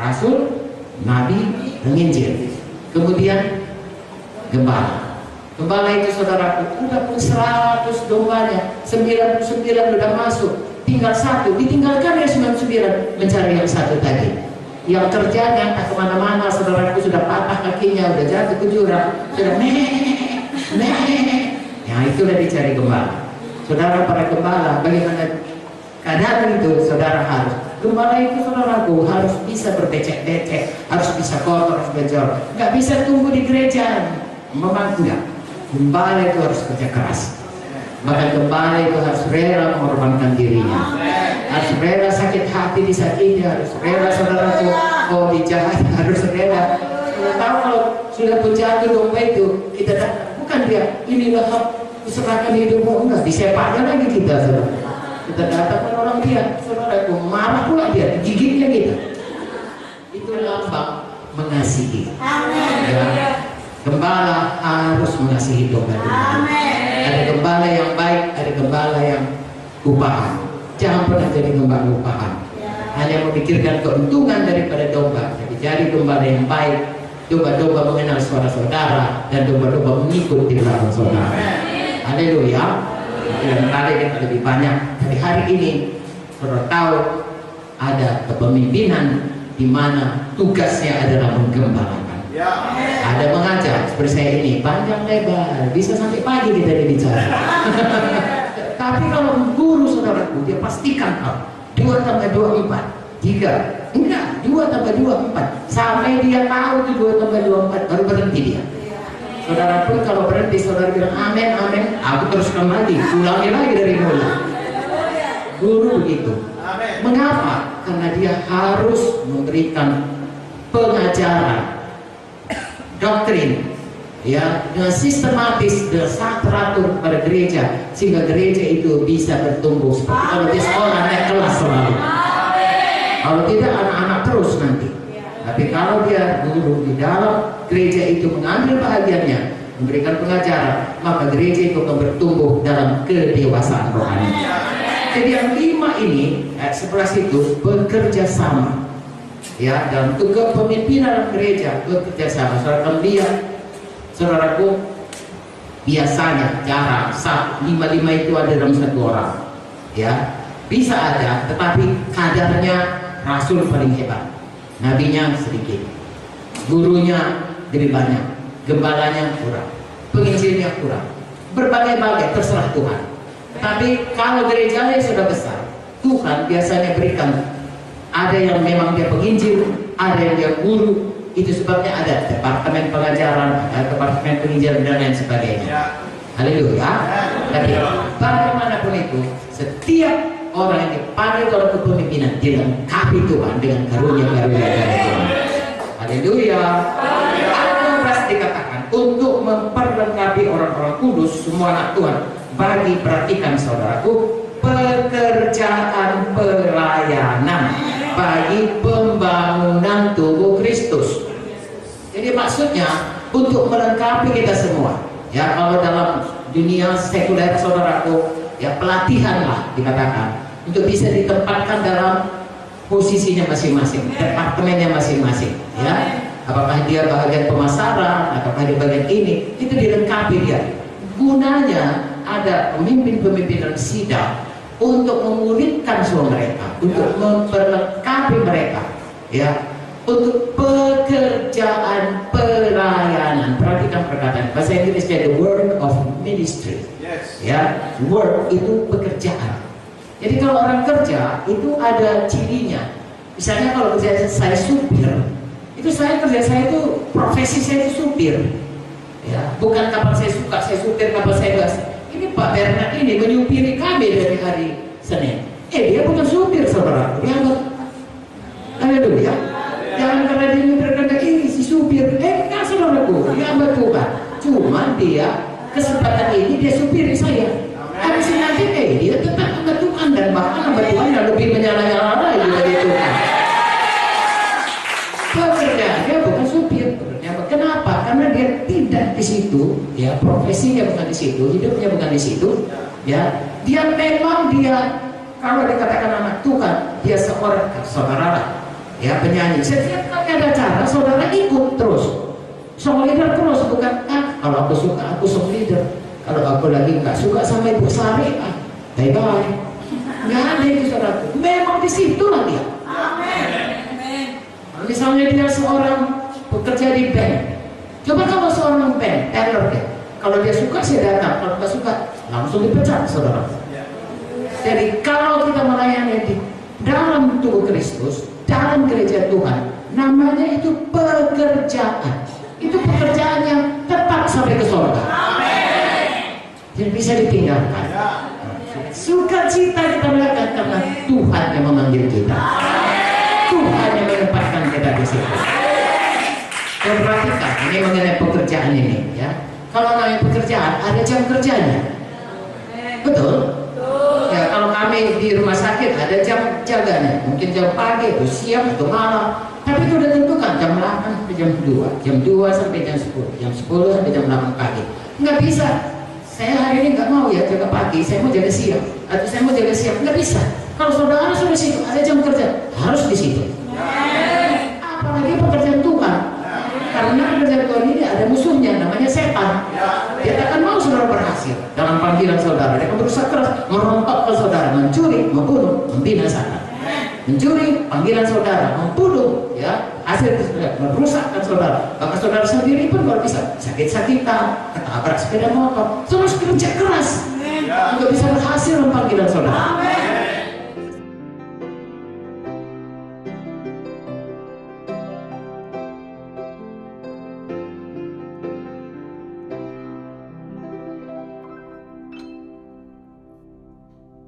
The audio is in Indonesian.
rasul, nabi, penginjil. Kemudian gembala. Gembala itu saudaraku udah pun 100 dombanya, 99 udah masuk, tinggal satu, ditinggalkan ya 99, mencari yang satu tadi. Yang kerjanya tak kemana-mana, saudaraku sudah patah kakinya, udah jatuh ke jurang, sudah ya itulah dicari gembala. Saudara para gembala, bagaimana keadaan itu? Saudara harus, gembala itu saudaraku harus bisa berbecek-becek, harus bisa kotor, harus bejor, nggak bisa tunggu di gereja, memang enggak. Gembala itu harus kerja keras. Bahkan gembala itu harus rela mengorbankan dirinya, harus rela sakit hati disakiti, harus rela saudaraku kalau dijahat, harus rela. Sudah tahu kalau sudah pun jatuh domba itu, kita bukan dia, inilah hak serahkan hidupmu, enggak, disepaknya lagi kita, saudara. Kita datang orang dia, saudaraku marah pula dia, gigitnya kita. Itu lambang mengasihi. Ya. Gembala harus mengasihi domba-domba. Ada gembala yang baik, ada gembala yang upahan. Jangan pernah jadi gembala upahan. Hanya memikirkan keuntungan daripada domba. Jadi jadi gembala yang baik. Domba-domba mengenal suara saudara dan domba-domba mengikut di belakang saudara. Haleluya. Dan kali kita lebih banyak. Tapi hari ini saudara tahu ada kepemimpinan di mana tugasnya adalah menggembalakan. Ada mengajar seperti saya ini, panjang lebar, bisa sampai pagi kita bicara. Tapi kalau guru saudaraku, dia pastikan 2 tambah 2 4, 3, enggak, 2 tambah 2 4, sampai dia tahu itu 2 tambah 2 4, baru berhenti dia. Saudara pun kalau berhenti, saudara bilang amin, amin, aku teruskan lagi, ulangi lagi dari mulai. Guru begitu. Mengapa? Karena dia harus memberikan pengajaran, doktrin, ya, dengan sistematis, dengan sangat teratur kepada gereja, sehingga gereja itu bisa bertumbuh seperti kalau dia sekolah naik kelas selalu. Kalau tidak, anak-anak terus nanti. Tapi kalau dia guru di dalam gereja itu mengambil bahagiannya, memberikan pengajaran, maka gereja itu akan bertumbuh dalam kedewasaan rohani. Jadi yang 5 ini, 11 itu bekerja sama. Ya, dalam tugas pemimpinan gereja bekerja sama. Saudara lihat, saudaraku, biasanya jarang 5 itu ada dalam 1 orang. Ya, bisa ada, tetapi kadarnya rasul paling hebat, nabinya sedikit, gurunya lebih banyak, gembalanya kurang, penginjilnya kurang, berbagai-bagai, terserah Tuhan. Tapi kalau gerejanya sudah besar, Tuhan biasanya berikan. Ada yang memang dia penginjil, ada yang dia guru. Itu sebabnya ada departemen pengajaran, ada departemen penginjilan dan lain sebagainya. Haleluya. Tapi bagaimanapun itu, setiap orang yang dipanggil dalam kepemimpinan dilengkapi Tuhan dengan karunia-karunia dari Tuhan. Haleluya. Ayat 12 dikatakan untuk memperlengkapi orang-orang kudus, semua anak Tuhan. Bagi perhatikan saudaraku, pekerjaan pelayanan bagi pembangunan tubuh Kristus. Jadi maksudnya untuk melengkapi kita semua. Ya, kalau dalam dunia sekuler saudaraku, ya pelatihan lah dikatakan untuk bisa ditempatkan dalam posisinya masing-masing, departemennya masing-masing. Ya, apakah dia bagian pemasaran, apakah dia bagian ini, itu dilengkapi dia. Gunanya ada pemimpin-pemimpin dan sidang untuk memulihkan semua mereka, untuk memperlengkapi mereka, ya, untuk pekerjaan pelayanan. Perhatikan perkataan bahasa Inggrisnya, the work of ministry. Ya, work itu pekerjaan. Jadi kalau orang kerja itu ada cirinya. Misalnya kalau kerja saya supir, itu saya kerja saya itu profesi saya itu supir. Ya, bukan kapal saya suka, saya supir kapal saya gas. Ini Pak Bernard ini menyupiri kami dari hari Senin. Dia bukan supir saudara, dia haleluya. Jangan karena dia menyupirkan ini si supir, enggak saudaraku, dia hamba Tuhan. Cuma dia kesempatan ini dia supiri saya. Habis nanti dia tetap hamba Tuhan dan bahkan hamba Tuhan yang lebih menyala-nyala lagi dari Tuhan. Pekerjaannya bukan supir. Kenapa? Karena dia tidak di situ, ya, profesinya bukan di situ, hidupnya bukan di situ, ya. Dia memang dia, kalau dikatakan anak Tuhan, dia seorang saudara, ya penyanyi. Setiap kali ada acara, saudara ikut terus. Song leader terus, bukan kalau aku suka aku song leader. Kalau aku lagi nggak suka sama Ibu Sari, bye bye. Nggak ada itu saudara. Memang di situ lah dia. Misalnya dia seorang bekerja di band. Coba kalau seorang band, Taylor deh. Kalau dia suka sih datang, kalau nggak suka langsung dipecat, saudara. Jadi kalau kita melayani di dalam tubuh Kristus, dalam gereja Tuhan, namanya itu pekerjaan. Itu pekerjaan yang tetap sampai ke surga. Jadi bisa ditinggalkan. Sukacita kita melakukan karena Tuhan yang memanggil kita. Tuhan yang menempatkan kita di situ. Dan perhatikan, ini mengenai pekerjaan ini, ya. Kalau namanya pekerjaan, ada jam kerjanya. Betul? Ya, kalau kami di rumah sakit ada jam jaganya. Mungkin jam pagi, itu siang, itu malam. Tapi itu udah tentukan jam 8 sampai jam 2, jam 2 sampai jam 10, jam 10 sampai jam 8 pagi. Nggak bisa. Saya hari ini nggak mau ya jaga pagi, saya mau jaga siang, atau saya mau jaga siang. Nggak bisa. Kalau saudara sudah di situ, ada jam kerja, harus di situ. Apalagi pekerjaan Tuhan. Karena pekerjaan Tuhan ini ada musuhnya, namanya setan. Dia tak akan mau saudara berhasil dalam panggilan saudara. Dia akan berusaha keras merontokkan saudara, mencuri, membunuh, membinasakan. Mencuri panggilan saudara, membunuh, ya, hasil merusakkan saudara. Bahkan saudara sendiri pun kalau bisa sakit-sakitan, ketabrak sepeda motor, terus kerja keras, nggak bisa berhasil dalam panggilan saudara.